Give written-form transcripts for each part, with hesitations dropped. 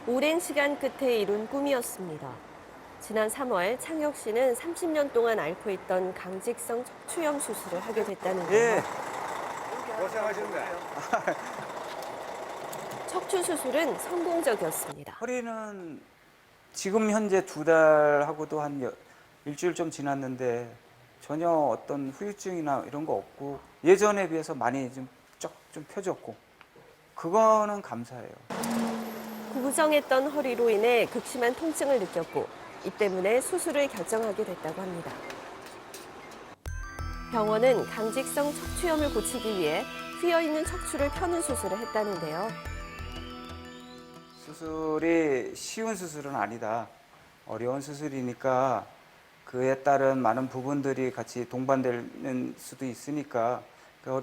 오랜 시간 끝에 이룬 꿈이었습니다. 지난 3월 창혁 씨는 30년 동안 앓고 있던 강직성 척추염 수술을 하게 됐다는데요. 예. 고생하셨네. 척추 수술은 성공적이었습니다. 허리는 지금 현재 2달하고도 한 일주일 좀 지났는데 전혀 어떤 후유증이나 이런 거 없고 예전에 비해서 많이 좀 펴졌고 그거는 감사해요. 구부정했던 허리로 인해 극심한 통증을 느꼈고 이 때문에 수술을 결정하게 됐다고 합니다. 병원은 강직성 척추염을 고치기 위해 휘어있는 척추를 펴는 수술을 했다는데요. 수술이 쉬운 수술은 아니다. 어려운 수술이니까 그에 따른 많은 부분들이 같이 동반되는 수도 있으니까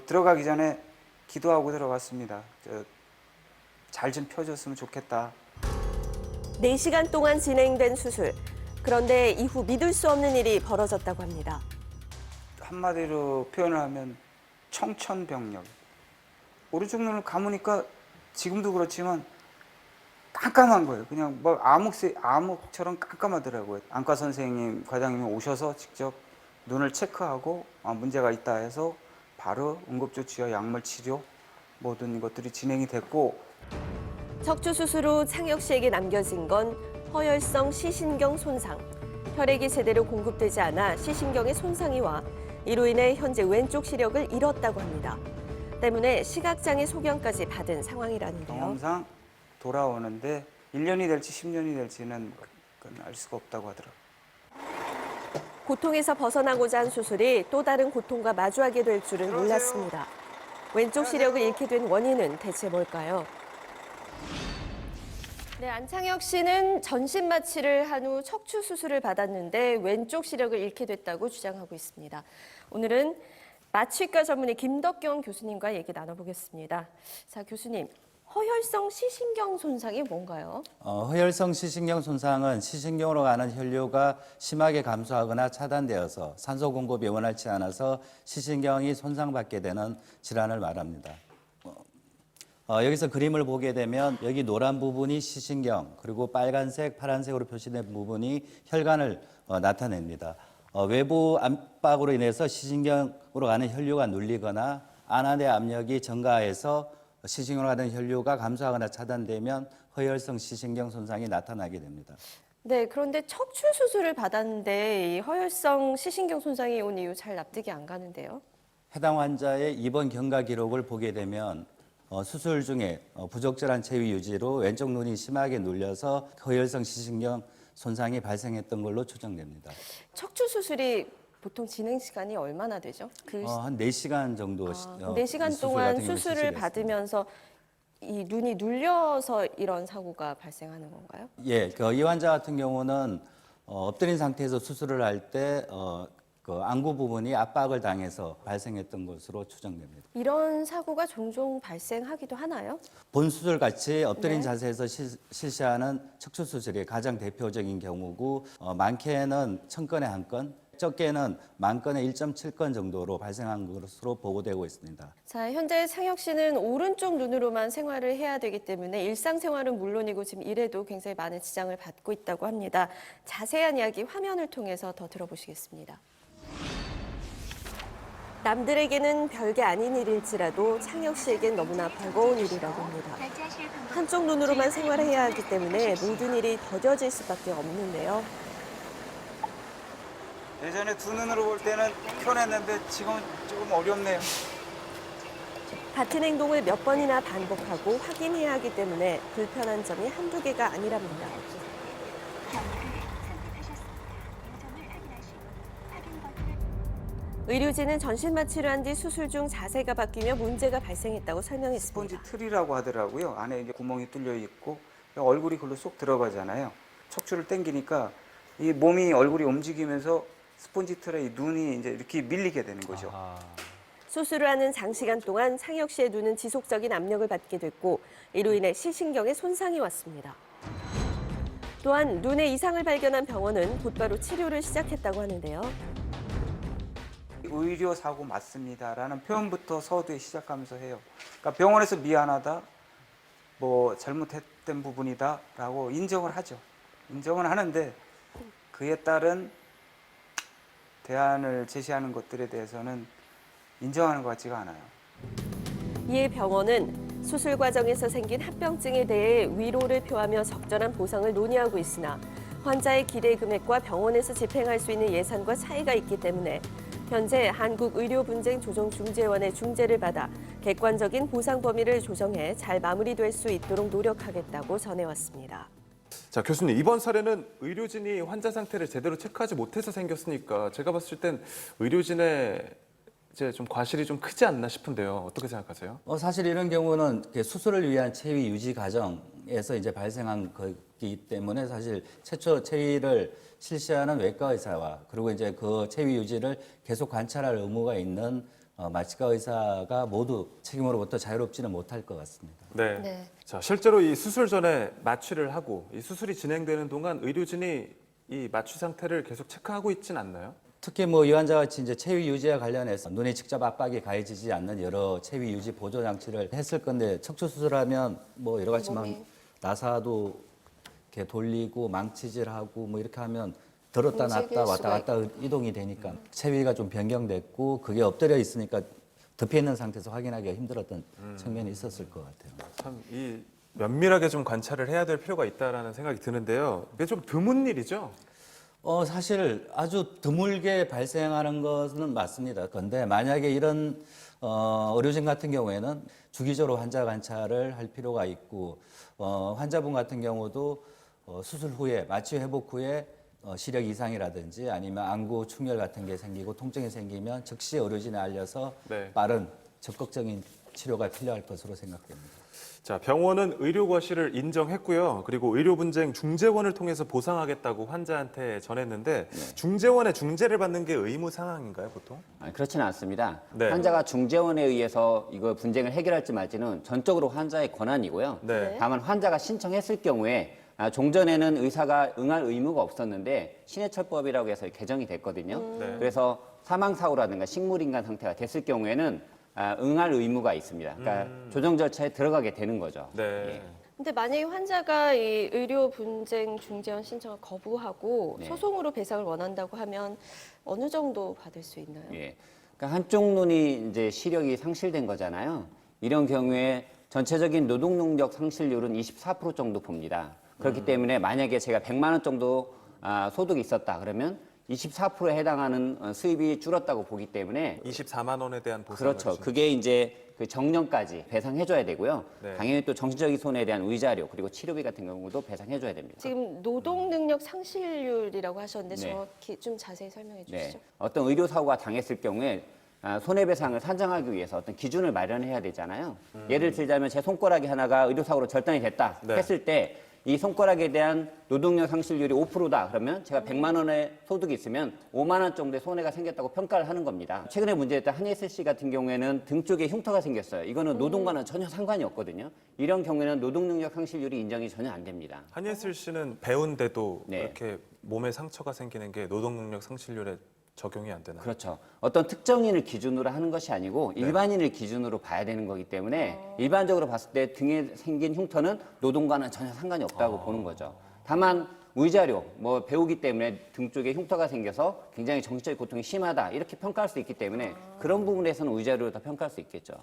들어가기 전에 기도하고 들어갔습니다. 잘 좀 펴줬으면 좋겠다. 4시간 동안 진행된 수술. 그런데 이후 믿을 수 없는 일이 벌어졌다고 합니다. 한마디로 표현을 하면 청천벽력. 오른쪽 눈을 감으니까 지금도 그렇지만 깜깜한 거예요. 그냥 뭐 암흑처럼 깜깜하더라고요. 안과 선생님, 과장님이 오셔서 직접 눈을 체크하고 문제가 있다 해서 바로 응급조치와 약물 치료 모든 것들이 진행이 됐고. 척추 수술 후 창혁 씨에게 남겨진 건 허혈성 시신경 손상. 혈액이 제대로 공급되지 않아 시신경에 손상이 와 이로 인해 현재 왼쪽 시력을 잃었다고 합니다. 때문에 시각장애 소견까지 받은 상황이라는데요. 경험상 돌아오는데 1년이 될지 10년이 될지는 알 수가 없다고 하더라고요. 고통에서 벗어나고자 한 수술이 또 다른 고통과 마주하게 될 줄은 몰랐습니다. 왼쪽 시력을 잃게 된 원인은 대체 뭘까요? 네, 안창혁 씨는 전신 마취를 한 후 척추 수술을 받았는데 왼쪽 시력을 잃게 됐다고 주장하고 있습니다. 오늘은 마취과 전문의 김덕경 교수님과 얘기 나눠보겠습니다. 자, 교수님, 허혈성 시신경 손상이 뭔가요? 허혈성 시신경 손상은 시신경으로 가는 혈류가 심하게 감소하거나 차단되어서 산소 공급이 원활치 않아서 시신경이 손상받게 되는 질환을 말합니다. 여기서 그림을 보게 되면 여기 노란 부분이 시신경, 그리고 빨간색, 파란색으로 표시된 부분이 혈관을 나타냅니다. 외부 압박으로 인해서 시신경으로 가는 혈류가 눌리거나 안압의 압력이 증가해서 시신경으로 가는 혈류가 감소하거나 차단되면 허혈성 시신경 손상이 나타나게 됩니다. 네, 그런데 척추 수술을 받았는데 이 허혈성 시신경 손상이 온 이유 잘 납득이 안 가는데요. 해당 환자의 입원 경과 기록을 보게 되면 수술 중에 부적절한 체위 유지로 왼쪽 눈이 심하게 눌려서 허혈성 시신경 손상이 발생했던 걸로 추정됩니다. 척추 수술이 보통 진행 시간이 얼마나 되죠? 한 4시간 정도 4시간 동안 수술을 받으면서 이 눈이 눌려서 이런 사고가 발생하는 건가요? 예, 이 환자 같은 경우는 엎드린 상태에서 수술을 할 때 그 안구 부분이 압박을 당해서 발생했던 것으로 추정됩니다. 이런 사고가 종종 발생하기도 하나요? 본 수술 같이 엎드린 네. 자세에서 실시하는 척추 수술이 가장 대표적인 경우고 많게는 1000건에 1건, 적게는 10,000건에 1.7건 정도로 발생한 것으로 보고되고 있습니다. 자, 현재 창혁 씨는 오른쪽 눈으로만 생활을 해야 되기 때문에 일상생활은 물론이고 지금 일에도 굉장히 많은 지장을 받고 있다고 합니다. 자세한 이야기 화면을 통해서 더 들어보시겠습니다. 남들에게는 별게 아닌 일일지라도 창혁 씨에겐 너무나 버거운 일이라고 합니다. 한쪽 눈으로만 생활을 해야 하기 때문에 모든 일이 더뎌질 수밖에 없는데요. 예전에 두 눈으로 볼 때는 편했는데 지금은 조금 어렵네요. 같은 행동을 몇 번이나 반복하고 확인해야 하기 때문에 불편한 점이 한두 개가 아니랍니다. 의료진은 전신 마취를 한 뒤 수술 중 자세가 바뀌며 문제가 발생했다고 설명했습니다. 스펀지 틀이라고 하더라고요. 안에 이제 구멍이 뚫려 있고 얼굴이 글로 쏙 들어가잖아요. 척추를 당기니까 이 몸이 얼굴이 움직이면서 스펀지 틀에 이 눈이 이제 이렇게 밀리게 되는 거죠. 수술을 하는 장시간 동안 창혁 씨의 눈은 지속적인 압력을 받게 됐고 이로 인해 시신경에 손상이 왔습니다. 또한 눈에 이상을 발견한 병원은 곧바로 치료를 시작했다고 하는데요. 의료 사고 맞습니다라는 표현부터 서두에 시작하면서 해요. 그러니까 병원에서 미안하다, 뭐 잘못했던 부분이다라고 인정을 하죠. 인정을 하는데 그에 따른 대안을 제시하는 것들에 대해서는 인정하는 것 같지가 않아요. 이에 병원은 수술 과정에서 생긴 합병증에 대해 위로를 표하며 적절한 보상을 논의하고 있으나 환자의 기대 금액과 병원에서 집행할 수 있는 예산과 차이가 있기 때문에 현재 한국의료분쟁조정중재원의 중재를 받아 객관적인 보상 범위를 조정해 잘 마무리될 수 있도록 노력하겠다고 전해왔습니다. 자, 교수님, 이번 사례는 의료진이 환자 상태를 제대로 체크하지 못해서 생겼으니까 제가 봤을 땐 의료진의 이제 좀 과실이 좀 크지 않나 싶은데요. 어떻게 생각하세요? 사실 이런 경우는 수술을 위한 체위 유지 과정에서 이제 발생한 거기 때문에 사실 최초 체위를 실시하는 외과 의사와 그리고 이제 그 체위 유지를 계속 관찰할 의무가 있는 마취과 의사가 모두 책임으로부터 자유롭지는 못할 것 같습니다. 네. 네. 자, 실제로 이 수술 전에 마취를 하고 이 수술이 진행되는 동안 의료진이 이 마취 상태를 계속 체크하고 있진 않나요? 특히 이 환자 같이 이제 체위 유지와 관련해서 눈에 직접 압박이 가해지지 않는 여러 체위 유지 보조 장치를 했을 건데 척추 수술하면 여러 가지 막 나사도 이렇게 돌리고 망치질하고 이렇게 하면 들었다 놨다 왔다 갔다 이동이 되니까 체위가 좀 변경됐고 그게 엎드려 있으니까 덮여 있는 상태에서 확인하기가 힘들었던 측면이 있었을 것 같아요. 참 이 면밀하게 좀 관찰을 해야 될 필요가 있다라는 생각이 드는데요. 이게 좀 드문 일이죠? 사실 아주 드물게 발생하는 것은 맞습니다. 그런데 만약에 이런 의료진 같은 경우에는 주기적으로 환자 관찰을 할 필요가 있고 환자분 같은 경우도 수술 후에 마취 회복 후에 시력 이상이라든지 아니면 안구 충혈 같은 게 생기고 통증이 생기면 즉시 의료진에 알려서 네. 빠른 적극적인 치료가 필요할 것으로 생각됩니다. 자, 병원은 의료 과실을 인정했고요. 그리고 의료분쟁 중재원을 통해서 보상하겠다고 환자한테 전했는데 중재원의 중재를 받는 게 의무 상황인가요, 보통? 그렇지는 않습니다. 네. 환자가 중재원에 의해서 이거 분쟁을 해결할지 말지는 전적으로 환자의 권한이고요. 네. 다만 환자가 신청했을 경우에 종전에는 의사가 응할 의무가 없었는데 신해철법이라고 해서 개정이 됐거든요. 네. 그래서 사망사고라든가 식물인간 상태가 됐을 경우에는 응할 의무가 있습니다. 그러니까 조정 절차에 들어가게 되는 거죠. 네. 예. 근데 만약에 환자가 이 의료 분쟁 중재원 신청을 거부하고 네. 소송으로 배상을 원한다고 하면 어느 정도 받을 수 있나요? 예. 그러니까 한쪽 눈이 이제 시력이 상실된 거잖아요. 이런 경우에 전체적인 노동 능력 상실률은 24% 정도 봅니다. 그렇기 때문에 만약에 제가 100만 원 정도 소득이 있었다 그러면 24%에 해당하는 수입이 줄었다고 보기 때문에 24만 원에 대한 보상을 그렇죠. 해주는 그게 이제 그 정년까지 배상해줘야 되고요. 네. 당연히 또 정신적인 손해에 대한 위자료 그리고 치료비 같은 경우도 배상해줘야 됩니다. 지금 노동 능력 상실률이라고 하셨는데 네. 정확히 좀 자세히 설명해 주시죠. 어떤 의료 사고가 당했을 경우에 손해배상을 산정하기 위해서 어떤 기준을 마련해야 되잖아요. 예를 들자면 제 손가락이 하나가 의료 사고로 절단이 됐다 네. 했을 때 이 손가락에 대한 노동력 상실률이 5%다 그러면 제가 100만 원의 소득이 있으면 5만 원 정도의 손해가 생겼다고 평가를 하는 겁니다. 최근에 문제됐던 한예슬 씨 같은 경우에는 등 쪽에 흉터가 생겼어요. 이거는 노동과는 전혀 상관이 없거든요. 이런 경우에는 노동능력 상실률이 인정이 전혀 안 됩니다. 한예슬 씨는 배우인데도 네. 이렇게 몸에 상처가 생기는 게 노동 능력 상실률에 적용이 안 되나요? 그렇죠. 어떤 특정인을 기준으로 하는 것이 아니고 일반인을 기준으로 봐야 되는 거기 때문에 일반적으로 봤을 때 등에 생긴 흉터는 노동과는 전혀 상관이 없다고 보는 거죠. 다만 위자료, 배우기 때문에 등 쪽에 흉터가 생겨서 굉장히 정신적인 고통이 심하다 이렇게 평가할 수 있기 때문에 그런 부분에서는 위자료를 더 평가할 수 있겠죠.